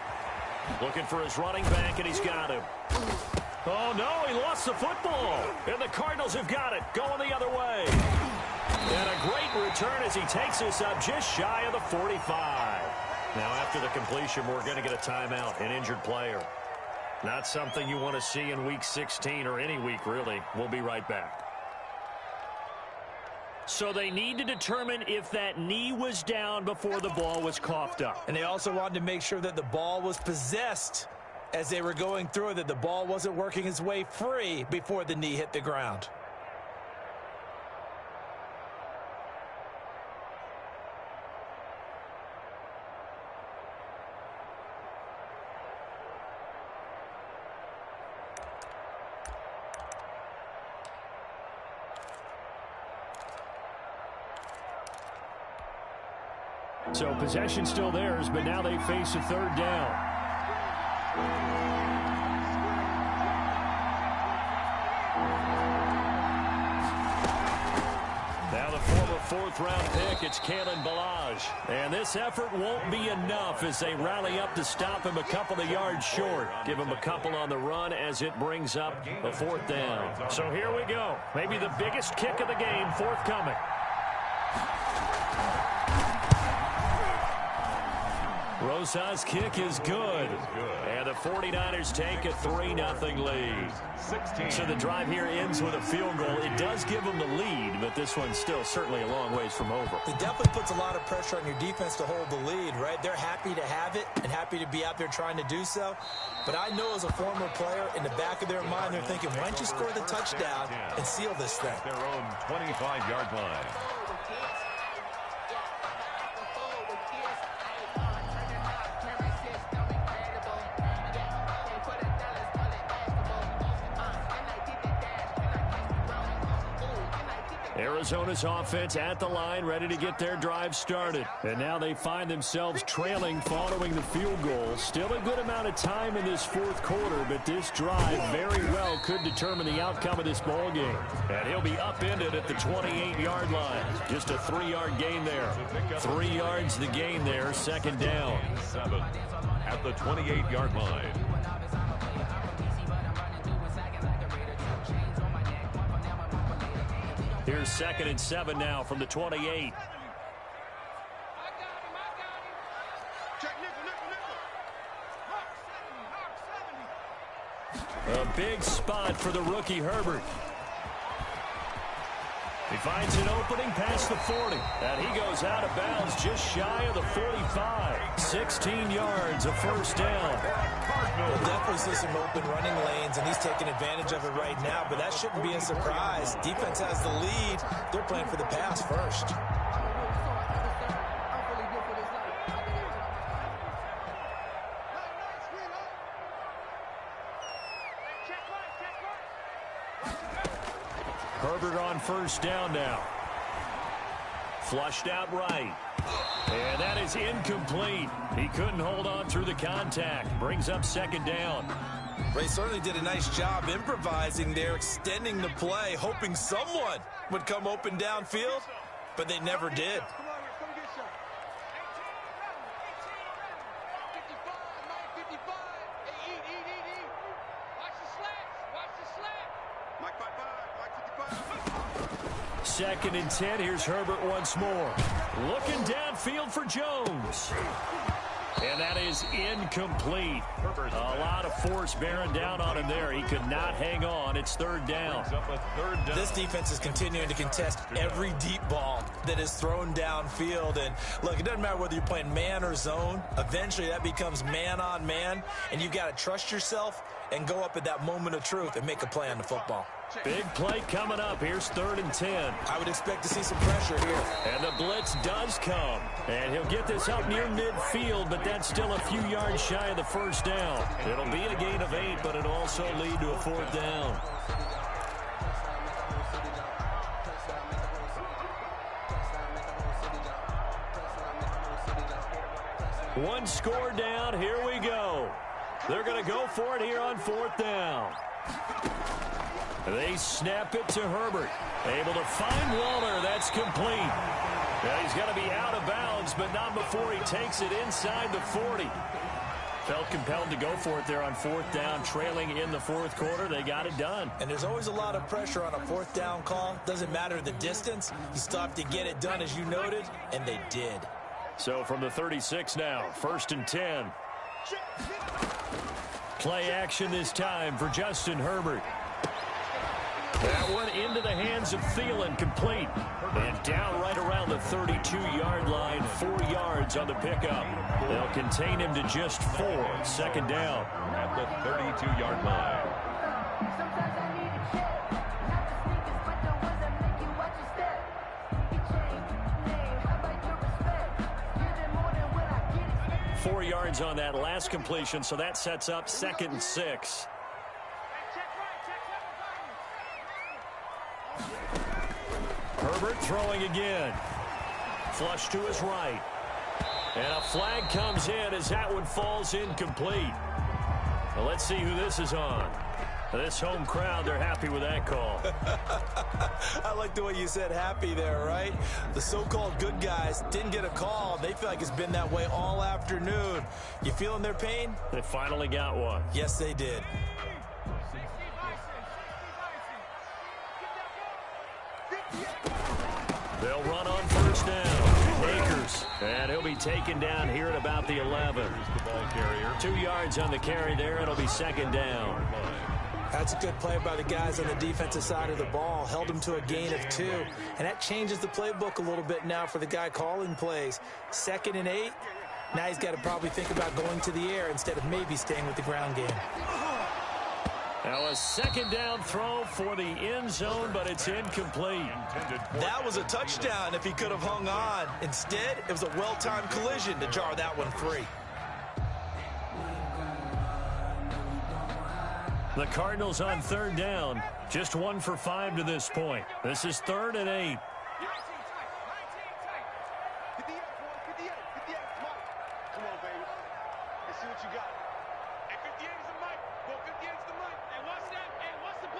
Looking for his running back, and he's got him. Oh, no, he lost the football. And the Cardinals have got it, going the other way. And a great return as he takes this up just shy of the 45. Now, after the completion, we're going to get a timeout, an injured player. Not something you want to see in Week 16 or any week, really. We'll be right back. So they need to determine if that knee was down before the ball was coughed up. And they also wanted to make sure that the ball was possessed as they were going through it, that the ball wasn't working its way free before the knee hit the ground. So possession still theirs, but now they face a 3rd down. Now the former 4th-round pick. It's Kalen Ballage. And this effort won't be enough as they rally up to stop him a couple of yards short. Give him a couple on the run as it brings up a 4th down. So here we go. Maybe the biggest kick of the game forthcoming. Rosas' kick is good. And the 49ers take a 3-0 lead. So the drive here ends with a field goal. It does give them the lead, but this one's still certainly a long ways from over. It definitely puts a lot of pressure on your defense to hold the lead, right? They're happy to have it and happy to be out there trying to do so. But I know as a former player, in the back of their mind, they're thinking, why don't you score the touchdown and seal this thing? Their own 25-yard line. Arizona's offense at the line, ready to get their drive started. And now they find themselves trailing following the field goal. Still a good amount of time in this 4th quarter, but this drive very well could determine the outcome of this ball game. And he'll be upended at the 28-yard line. Just a 3-yard gain there. 3 yards the gain there, 2nd down. 7 at the 28-yard line. Here's 2nd and 7 now from the 28. A big spot for the rookie Herbert. He finds an opening past the 40. And he goes out of bounds just shy of the 45. 16 yards, a 1st down. We'll definitely see some open running lanes, and he's taking advantage of it right now, but that shouldn't be a surprise. Defense has the lead. They're playing for the pass first. Herbert on 1st down now. Flushed out right. And that is incomplete. He couldn't hold on through the contact. Brings up 2nd down. They certainly did a nice job improvising there, extending the play, hoping someone would come open downfield, but they never did. Second and 10. Here's Herbert once more. Looking downfield for Jones. And that is incomplete. A lot of force bearing down on him there. He could not hang on. It's 3rd down. This defense is continuing to contest every deep ball that is thrown downfield. And look, it doesn't matter whether you're playing man or zone. Eventually that becomes man on man. And you've got to trust yourself and go up at that moment of truth and make a play on the football. Big play coming up. Here's 3rd and 10. I would expect to see some pressure here. And the blitz does come. And he'll get this up near midfield, but that's still a few yards shy of the 1st down. It'll be a gain of 8, but it'll also lead to a 4th down. One score down. Here we go. They're going to go for it here on 4th down. They snap it to Herbert. Able to find Waller. That's complete. Now he's going to be out of bounds, but not before he takes it inside the 40. Felt compelled to go for it there on 4th down, trailing in the 4th quarter. They got it done. And there's always a lot of pressure on a 4th down call. Doesn't matter the distance. You still have to get it done, as you noted, and they did. So from the 36 now, 1st and 10. Play action this time for Justin Herbert. That one into the hands of Thielen, complete. And down right around the 32-yard line, 4 yards on the pickup. They'll contain him to just 4, 2nd down. At the 32-yard line. Sometimes I need a check. Not the sneakers, but the ones that make you watch your step. You change name, how about your respect? Give it more than what I get. 4 yards on that last completion, so that sets up 2nd and 6. Herbert throwing again. Flush to his right. And a flag comes in as that one falls incomplete. Well, let's see who this is on. This home crowd, they're happy with that call. I like the way you said happy there, right? The so-called good guys didn't get a call. They feel like it's been that way all afternoon. You feeling their pain? They finally got one. Yes, they did. They'll run on first down. Akers. And he'll be taken down here at about the 11. The ball carrier. 2 yards on the carry there. It'll be second down. That's a good play by the guys on the defensive side of the ball. Held them to a gain of 2. And that changes the playbook a little bit now for the guy calling plays. 2nd and 8. Now he's got to probably think about going to the air instead of maybe staying with the ground game. Now a second down throw for the end zone, but it's incomplete. That was a touchdown if he could have hung on. Instead, it was a well-timed collision to jar that one free. The Cardinals on third down. Just 1 for 5 to this point. This is 3rd and 8. Come on, baby. Let's see what you got. Hey, 58 is the mic. Go 58 is the mic. Hey, watch that. Hey, watch the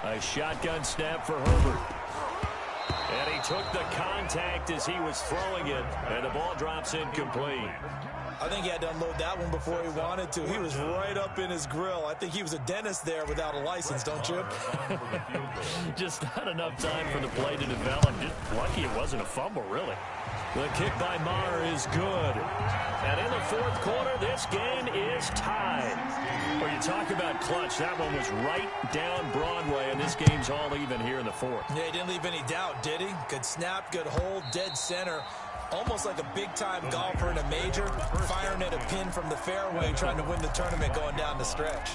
ball. A shotgun snap for Herbert. And he took the contact as he was throwing it, and the ball drops incomplete. I think he had to unload that one before he wanted to. He was right up in his grill. I think he was a dentist there without a license, don't you? Just not enough time for the play to develop. Just lucky it wasn't a fumble, really. The kick by Maher is good. And in the 4th quarter, this game is tied. Well, you talk about clutch. That one was right down Broadway, and this game's all even here in the 4th. Yeah, he didn't leave any doubt, did he? Good snap, good hold, dead center. Almost like a big-time golfer in a major, firing at a pin from the fairway, trying to win the tournament going down the stretch.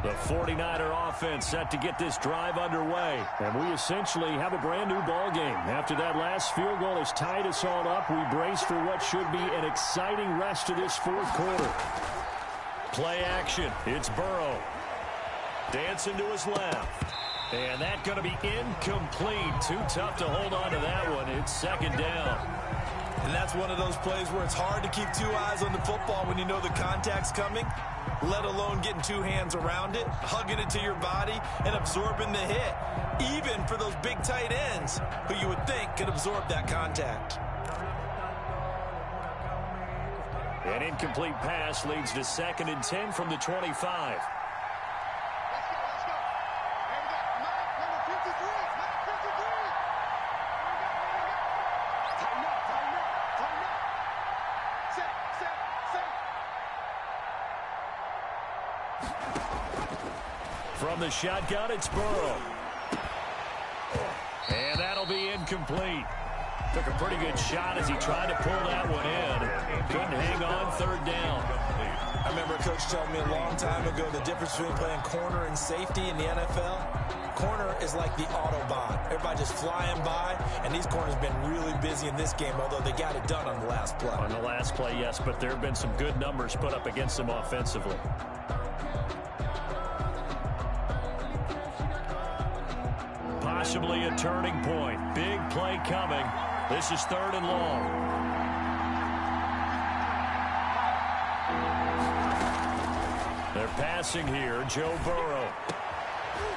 The 49er offense set to get this drive underway. And we essentially have a brand new ball game. After that last field goal has tied us all up, we brace for what should be an exciting rest of this 4th quarter. Play action. It's Burrow. Dancing to his left. And that's going to be incomplete. Too tough to hold on to that one. It's 2nd down. And that's one of those plays where it's hard to keep 2 eyes on the football when you know the contact's coming, let alone getting 2 hands around it, hugging it to your body, and absorbing the hit, even for those big tight ends who you would think could absorb that contact. An incomplete pass leads to 2nd and 10 from the 25. From the shotgun, it's Burrow. And that'll be incomplete. Took a pretty good shot as he tried to pull that one in. Couldn't hang on 3rd down. I remember a coach telling me a long time ago the difference between playing corner and safety in the NFL. Corner is like the Autobahn. Everybody just flying by, and these corners have been really busy in this game, although they got it done on the last play. On the last play, yes, but there have been some good numbers put up against them offensively. Possibly a turning point. Big play coming. This is 3rd and long. They're passing here. Joe Burrow.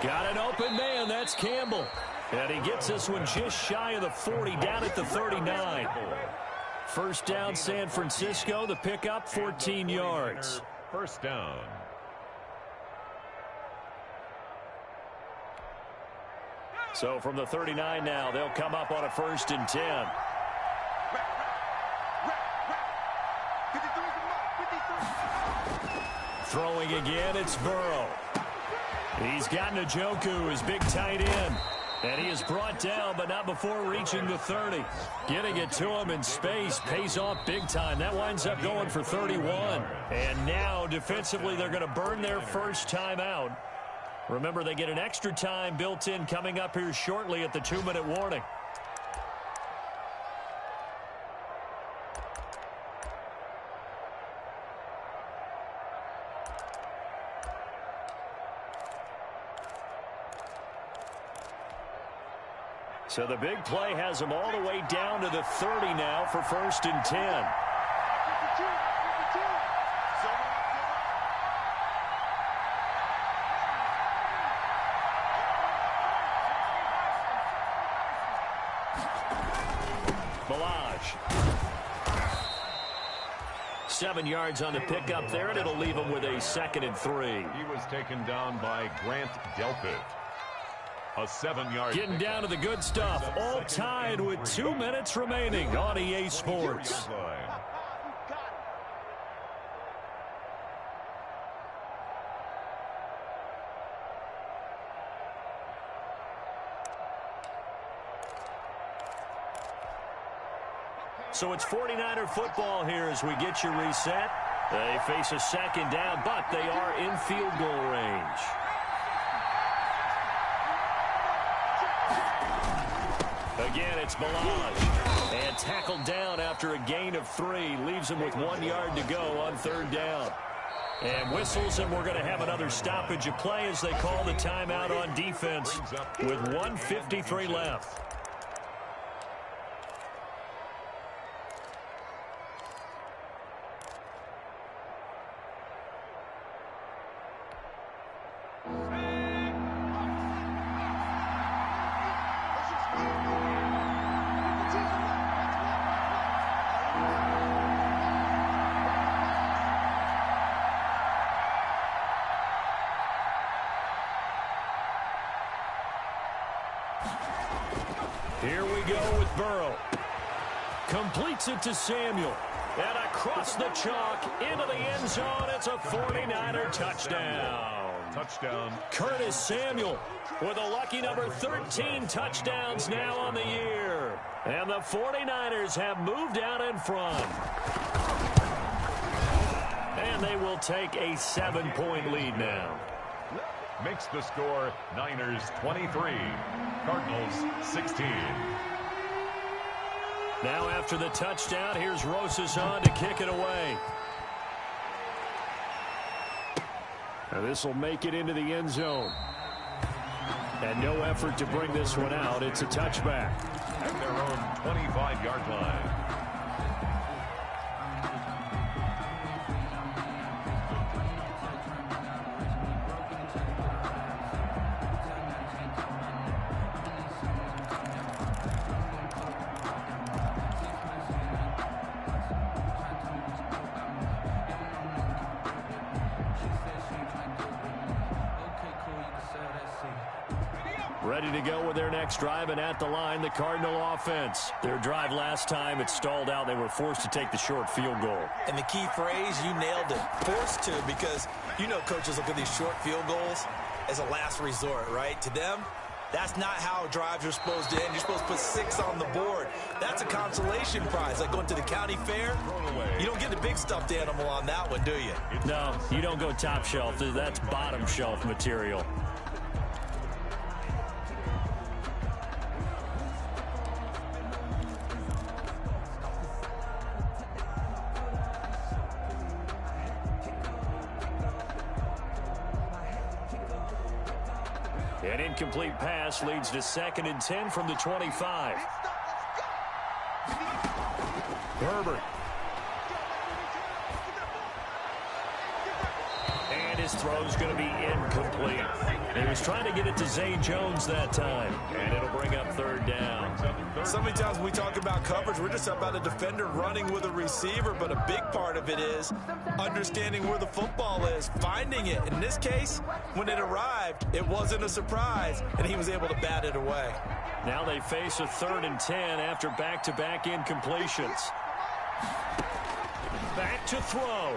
Got an open man. That's Campbell. And he gets this one just shy of the 40, down at the 39. First down, San Francisco. The pickup, 14 yards. 1st down. So from the 39 now, they'll come up on a 1st and 10. Throwing again, it's Burrow. He's got Njoku, his big tight end. And he is brought down, but not before reaching the 30. Getting it to him in space pays off big time. That winds up going for 31. And now, defensively, they're going to burn their first time out. Remember, they get an extra time built in coming up here shortly at the 2-minute warning. So the big play has them all the way down to the 30 now for 1st and 10. Balaj. 7 yards on the pickup there, and it'll leave him with a 2nd and 3. He was taken down by Grant Delpit. A 7-yard. Getting down to the good stuff. All tied with 2 minutes remaining on EA Sports. So it's 49er football here as we get you reset. They face a 2nd down, but they are in field goal range. Again, it's Balaj. And tackled down after a gain of 3. Leaves him with 1 yard to go on 3rd down. And whistles, and we're going to have another stoppage of play as they call the timeout on defense with 1:53 left. Here we go with Burrow. Completes it to Samuel. And across the chalk into the end zone. It's a 49er touchdown. Touchdown. Curtis Samuel with a lucky number 13 touchdowns now on the year. And the 49ers have moved out in front. And they will take a 7-point lead now. Makes the score Niners 23, Cardinals 16. Now after the touchdown, here's Rosas on to kick it away. This will make it into the end zone. And no effort to bring this one out. It's a touchback. At their own 25-yard line. Ready to go with their next drive, and at the line, the Cardinal offense. Their drive last time, it stalled out. They were forced to take the short field goal. And the key phrase, you nailed it, forced to, because you know coaches look at these short field goals as a last resort, right? To them, that's not how drives are supposed to end. You're supposed to put 6 on the board. That's a consolation prize. Like going to the county fair, you don't get the big stuffed animal on that one, do you? No, you don't go top shelf. That's bottom shelf material. An incomplete pass leads to 2nd and 10 from the 25. Herbert. And his throw's going to be incomplete. He was trying to get it to Zay Jones that time. And it'll bring up 3rd down. So many times when we talk about coverage, we're just about a defender running with a receiver, but a big part of it is understanding where the football is, finding it. In this case, when it arrived, it wasn't a surprise, and he was able to bat it away. Now they face a 3rd and 10 after back-to-back incompletions. Back to throw.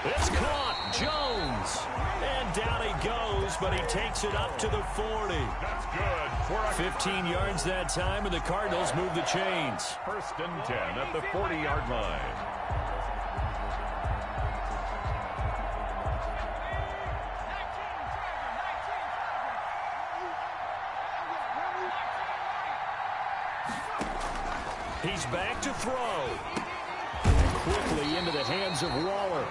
It's caught. Jones. And down he goes, but he takes it up to the 40. That's good. 15 yards that time, and the Cardinals move the chains. 1st and 10 at the 40-yard line. He's back to throw. Quickly into the hands of Waller.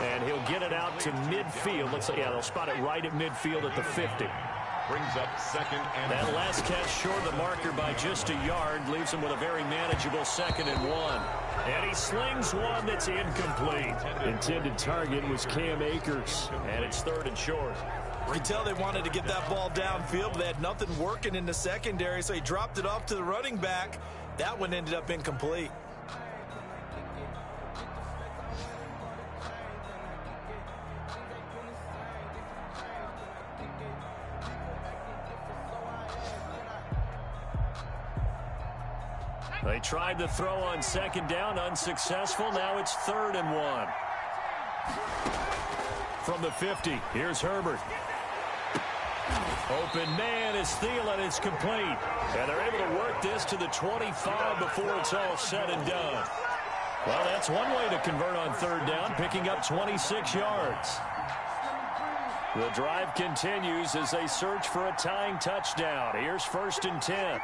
And he'll get it out to midfield. Looks like, yeah, they'll spot it right at midfield at the 50. brings up 2nd and That 10. last catch short of the marker by just a yard leaves him with a very manageable 2nd and 1. And he slings one that's incomplete. Intended target was Cam Akers, and it's 3rd and short. You can tell they wanted to get that ball downfield, but they had nothing working in the secondary, so he dropped it off to the running back. That one ended up incomplete. They tried to throw on 2nd down, unsuccessful. Now it's 3rd and 1. From the 50, here's Herbert. Open man is Thielen. It's complete. And they're able to work this to the 25 before it's all said and done. Well, that's one way to convert on 3rd down, picking up 26 yards. The drive continues as they search for a tying touchdown. Here's 1st and 10.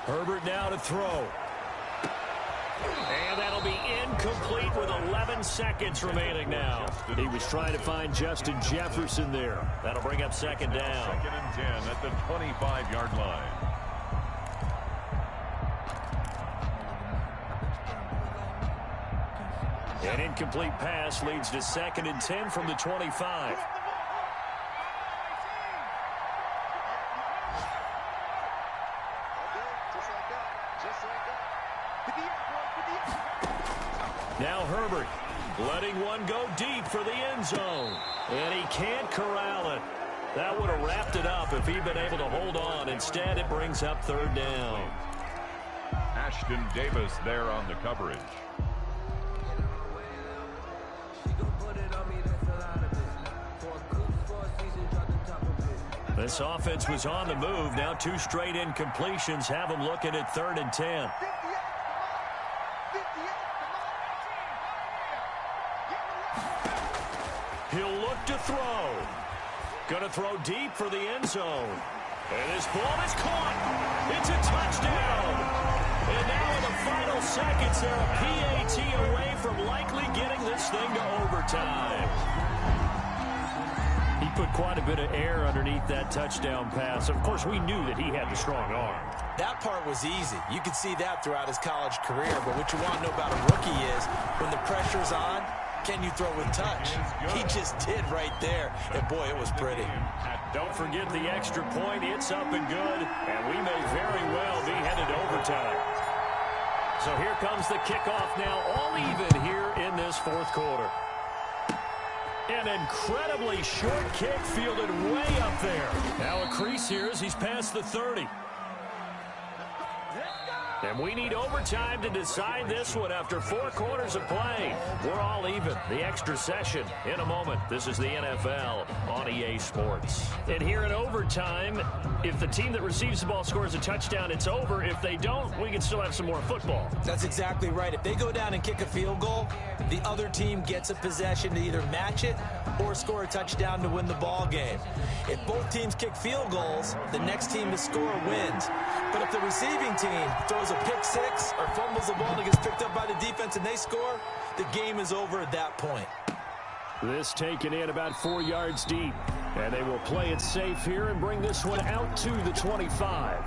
Herbert now to throw. And that'll be incomplete with 11 seconds remaining now. He was trying to find Justin Jefferson there. That'll bring up 2nd down. 2nd and 10 at the 25-yard line. An incomplete pass leads to 2nd and 10 from the 25. Now Herbert letting one go deep for the end zone. And he can't corral it. That would have wrapped it up if he'd been able to hold on. Instead, it brings up 3rd down. Ashton Davis there on the coverage. This offense was on the move. Now 2 straight incompletions have them looking at 3rd and 10. He'll look to throw. Going to throw deep for the end zone. And this ball is caught. It's a touchdown. And now in the final seconds, they're a PAT away from likely getting this thing to overtime. He put quite a bit of air underneath that touchdown pass. Of course, we knew that he had the strong arm. That part was easy. You could see that throughout his college career. But what you want to know about a rookie is when the pressure's on, can you throw with touch? He just did right there. And, boy, it was pretty. Don't forget the extra point. It's up and good. And we may very well be headed to overtime. So here comes the kickoff now, all even here in this 4th quarter. An incredibly short kick fielded way up there. Now a crease here as he's past the 30. And we need overtime to decide this one after 4 quarters of play. We're all even. The extra session in a moment. This is the NFL on EA Sports. And here in overtime, if the team that receives the ball scores a touchdown, it's over. If they don't, we can still have some more football. That's exactly right. If they go down and kick a field goal, the other team gets a possession to either match it or score a touchdown to win the ball game. If both teams kick field goals, the next team to score wins. But if the receiving team throws a pick six or fumbles the ball and it gets picked up by the defense and they score, the game is over at that point. This taken in about 4 yards deep. And they will play it safe here and bring this one out to the 25.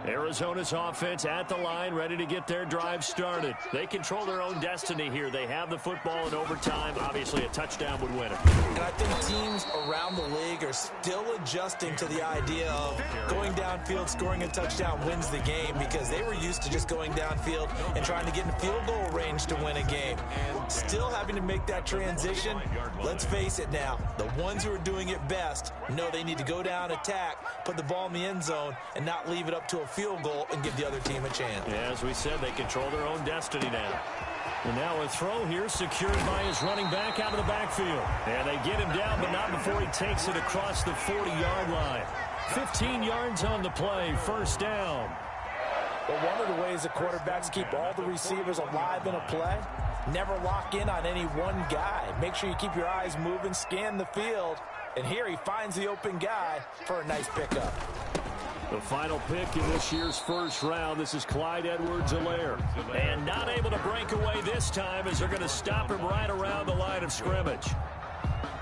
Arizona's offense at the line, ready to get their drive started. They control their own destiny here. They have the football in overtime. Obviously, a touchdown would win it. And I think teams around the league are still adjusting to the idea of going downfield, scoring a touchdown wins the game, because they were used to just going downfield and trying to get in field goal range to win a game. Still having to make that transition. Let's face it now, the ones who are doing it best know they need to go down, attack, put the ball in the end zone, and not leave it up to a field goal and give the other team a chance. Yeah, as we said, they control their own destiny now. And now a throw here secured by his running back out of the backfield. And they get him down, but not before he takes it across the 40-yard line. 15 yards on the play, first down. Well, one of the ways the quarterbacks keep all the receivers alive in a play, never lock in on any one guy. Make sure you keep your eyes moving, scan the field. And here he finds the open guy for a nice pickup. The final pick in this year's first round, this is Clyde Edwards-Helaire. And not able to break away this time as they're going to stop him right around the line of scrimmage.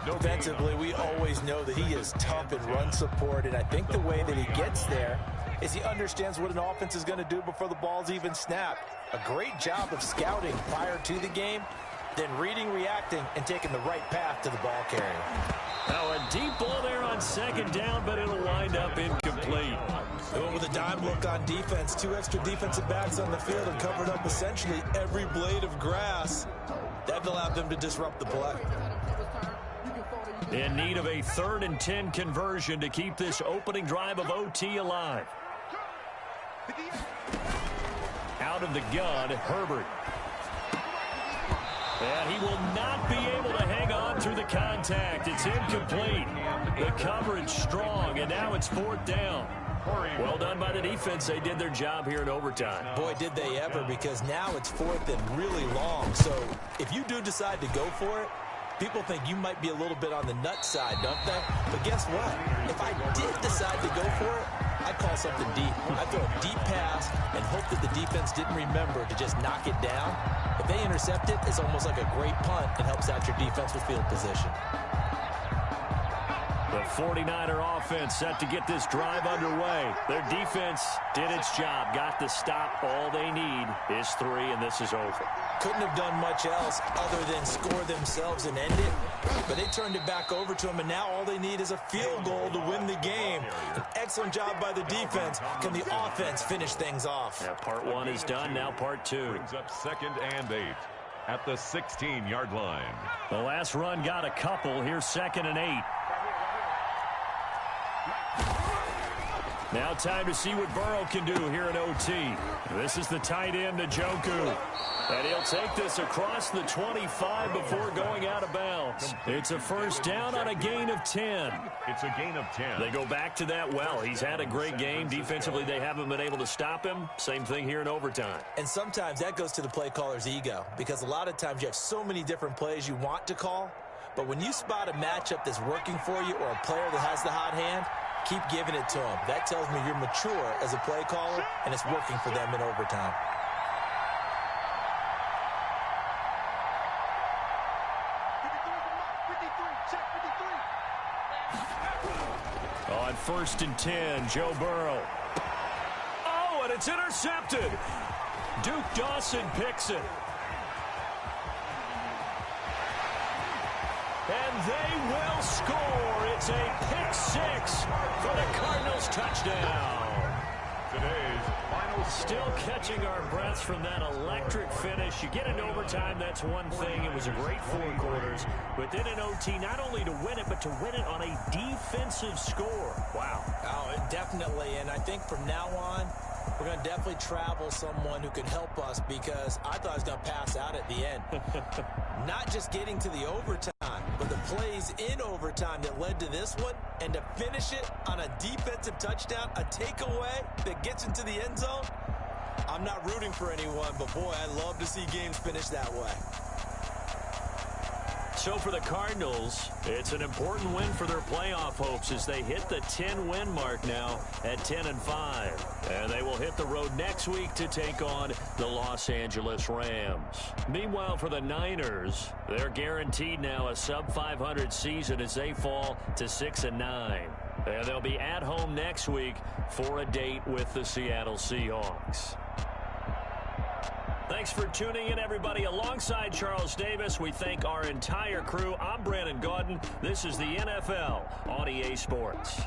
Defensively, we always know that he is tough in run support, and I think the way that he gets there is he understands what an offense is going to do before the ball's even snapped. A great job of scouting prior to the game, then reading, reacting, and taking the right path to the ball carrier. Now a deep ball there on second down, but it'll wind up incomplete. They went with a dime look on defense. 2 extra defensive backs on the field and covered up essentially every blade of grass. That allowed them to disrupt the play. In need of a 3rd and 10 conversion to keep this opening drive of OT alive. Out of the gun, Herbert. And he will not be able to hang on through the contact. It's incomplete. The coverage strong, and now it's 4th down. Well done by the defense. They did their job here in overtime. Boy, did they ever, because now it's 4th and really long. So if you do decide to go for it, people think you might be a little bit on the nut side, don't they? But guess what? If I did decide to go for it, I'd call something deep. I'd throw a deep pass and hope that the defense didn't remember to just knock it down. If they intercept it, it's almost like a great punt and helps out your defensive field position. The 49er offense set to get this drive underway. Their defense did its job, got the stop. All they need is 3, and this is over. Couldn't have done much else other than score themselves and end it. But they turned it back over to them, and now all they need is a field goal to win the game. An excellent job by the defense. Can the offense finish things off? Yeah, part 1 is done, now part 2. Brings up 2nd and 8 at the 16-yard line. The last run got a couple. Here's 2nd and 8. Now time to see what Burrow can do here in OT. This is the tight end, Njoku. And he'll take this across the 25 before going out of bounds. It's a 1st down on a gain of 10. It's a gain of 10. They go back to that well. He's had a great game. Defensively, they haven't been able to stop him. Same thing here in overtime. And sometimes that goes to the play caller's ego, because a lot of times you have so many different plays you want to call. But when you spot a matchup that's working for you or a player that has the hot hand, keep giving it to them. That tells me you're mature as a play caller, and it's working for them in overtime. On 1st and 10, Joe Burrow. Oh, and it's intercepted. Duke Dawson picks it. And they will score. It's a pick 6 for the Cardinals touchdown. Today's final. Still catching our breaths from that electric finish. You get in overtime, that's one thing. It was a great 4 quarters. But then in OT, not only to win it, but to win it on a defensive score. Wow. Oh, definitely. And I think from now on, we're going to definitely travel someone who can help us, because I thought I was going to pass out at the end. Not just getting to the overtime, but the plays in overtime that led to this one, and to finish it on a defensive touchdown, a takeaway that gets into the end zone. I'm not rooting for anyone, but boy, I love to see games finish that way. So for the Cardinals, it's an important win for their playoff hopes as they hit the 10-win mark now at 10-5. And they will hit the road next week to take on the Los Angeles Rams. Meanwhile, for the Niners, they're guaranteed now a sub-500 season as they fall to 6-9. And they'll be at home next week for a date with the Seattle Seahawks. Thanks for tuning in, everybody. Alongside Charles Davis, we thank our entire crew. I'm Brandon Gaudin. This is the NFL on EA Sports.